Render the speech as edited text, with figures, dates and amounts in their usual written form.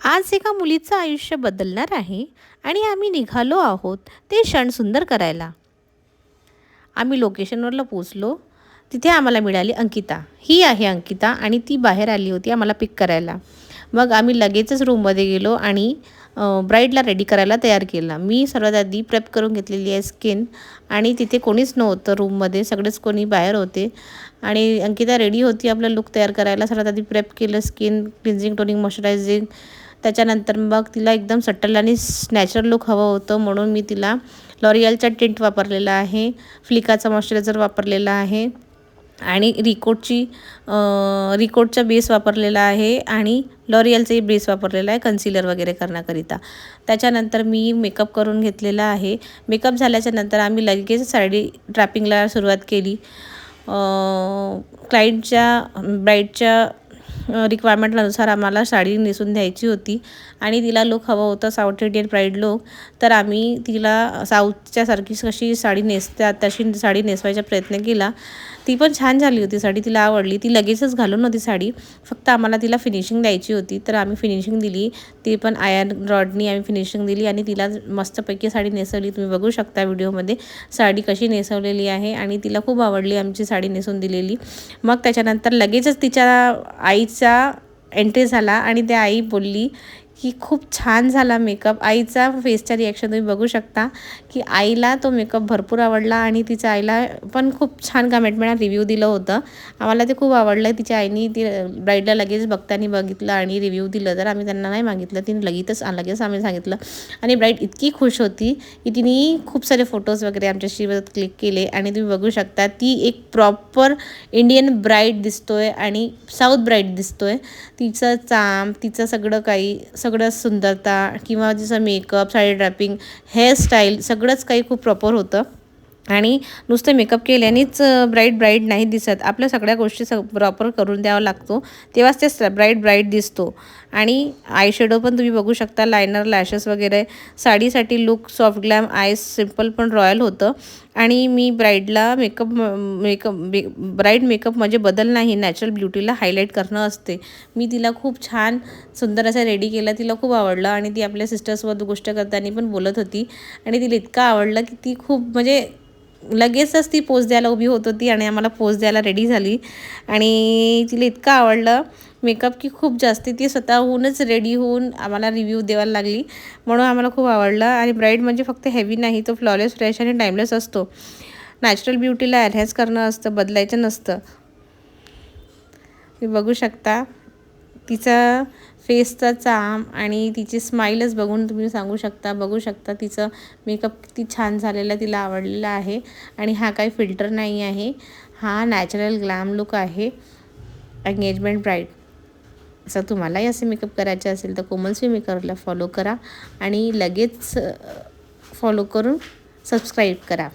आज एका मुलीचं आयुष्य बदलणार आहे आणि आम्ही निघालो आहोत ते क्षण सुंदर करायला. आम्ही लोकेशनवरला पोचलो. तिथे आम्हाला मिळाली अंकिता. ही आहे अंकिता आणि ती बाहेर आली होती आम्हाला पिक करायला. मग आम्ही लगेचच रूममध्ये गेलो आणि ब्राईडला रेडी करायला तयार केला. मी सर्वात आधी प्रेप करून घेतलेली आहे स्किन आणि तिथे कोणीच नव्हतं रूममध्ये, सगळेच कोणी बाहेर होते. आणि अंकिता रेडी होती आपला लुक तयार करायला. सर्वात आधी प्रेप केलं स्किन, क्लिन्झिंग, टोनिंग, मॉइश्चरायझिंग. त्याच्यानंतर मग तिला एकदम सटल आणि नॅचरल लुक हवं होतं म्हणून मी तिला लॉरियलचा टिंट वापरलेला आहे, फ्लिकाचा मॉइश्चरायझर वापरलेला आहे आणि रिकोटचा बेस वापरलेला आहे आणि लॉरियलचाही बेस वापरलेला आहे कन्सिलर वगैरे करण्याकरिता. त्याच्यानंतर मी मेकअप करून घेतलेला आहे. मेकअप झाल्याच्यानंतर आम्ही लगेच साडी ड्रॅपिंगला सुरुवात केली. ब्राईडच्या रिक्वायरमेंटनुसार आम्हाला साडी नेसून द्यायची होती आणि तिला लुक हवं होतं साऊथ इंडियन ब्राईड लुक. तर आम्ही तिला साऊथच्यासारखी कशी साडी नेसतात तशी साडी नेसवायचा प्रयत्न केला. ती पण छान झाली होती साडी, तिला आवडली. ती लगेचच घालून नव्हती साडी, फक्त आम्हाला तिला फिनिशिंग द्यायची होती. तर आम्ही फिनिशिंग दिली. ती पण आयर्न रॉडनी आम्ही फिनिशिंग दिली आणि तिला मस्तपैकी साडी नेसवली. तुम्ही बघू शकता व्हिडिओमध्ये साडी कशी नेसवलेली आहे आणि तिला खूप आवडली आमची साडी नेसून दिलेली. मग त्याच्यानंतर लगेचच तिच्या आईचा एंट्री झाला आणि त्या आई बोलली की खूप छान झाला मेकअप. आईचा फेसचा रिॲक्शन तुम्ही बघू शकता की आईला तो मेकअप भरपूर आवडला आणि तिच्या आईला पण खूप छान कमेंटमध्ये रिव्ह्यू दिलं होतं. आम्हाला ते खूप आवडलं. तिच्या आईनी ती ब्राईडला लगेच बघताना बघितलं आणि रिव्ह्यू दिलं. तर आम्ही त्यांना नाही मागितलं, तिने लगेच आम्ही सांगितलं आणि ब्राईड इतकी खुश होती की तिने खूप सारे फोटोज वगैरे आमच्याशी क्लिक केले आणि तुम्ही बघू शकता ती एक प्रॉपर इंडियन ब्राईड दिसतोय आणि साऊथ ब्राईड दिसतोय. तिचं चाम, तिचं सगळं सुंदरता किंवा तिचं मेकअप, साडी ड्रॅपिंग, हेअरस्टाईल सगळंच काही खूप प्रॉपर होतं. आणि नुसतं मेकअप केल्यानेच ब्राईड नाही दिसत. आपल्या सगळ्या गोष्टी प्रॉपर करून द्यावा लागतो, तेव्हाच ते ब्राईड दिसतो. आणि आयशॅडो पण तुम्ही बघू शकता, लायनर, लॅशेस वगैरे. साडीसाठी look soft glam, eyes simple पण रॉयल होतं. आणि मी ब्राईडला ब्राईड मेकअप म्हणजे बदल नाही, नॅचरल ब्युटीला हायलाईट करणं असते. मी तिला खूप छान सुंदर असं रेडी केलं. तिला खूप आवडलं आणि ती आपल्या सिस्टर्ससोबत गोष्ट करताना पण बोलत होती आणि तिला इतकं आवडलं की ती खूप म्हणजे लगेचच ती पोज द्यायला उभी होत होती आणि आम्हाला पोज द्यायला रेडी झाली. आणि तिला इतकं आवडलं मेकअप की खूप जास्ती ती स्वतःहूनच रेडी होऊन आम्हाला रिव्ह्यू द्यायला लागली. म्हणून आम्हाला खूप आवडलं. आणि ब्राईड म्हणजे फक्त हेवी नाही, तो फ्लॉलेस, फ्रेश आणि टाईमलेस असतो. नॅचरल ब्युटीला एनहॅन्स करणं असतं, बदलायचं नसतं. तुम्ही बघू शकता तिचा फेसचा चाम आणि तिची स्माईलच बघून तुम्ही बघू शकता तिचं मेकअप किती छान झालेला, तिला आवडलेला आहे. आणि हा काही फिल्टर नाही आहे, हा नॅचरल ग्लॅम लुक आहे एंगेजमेंट ब्राईड. जर तुम्हालाही असे मेकअप करायचे असेल तर कोमलस्वी मेकअपला फॉलो करा आणि लगेच फॉलो करून सबस्क्राईब करा.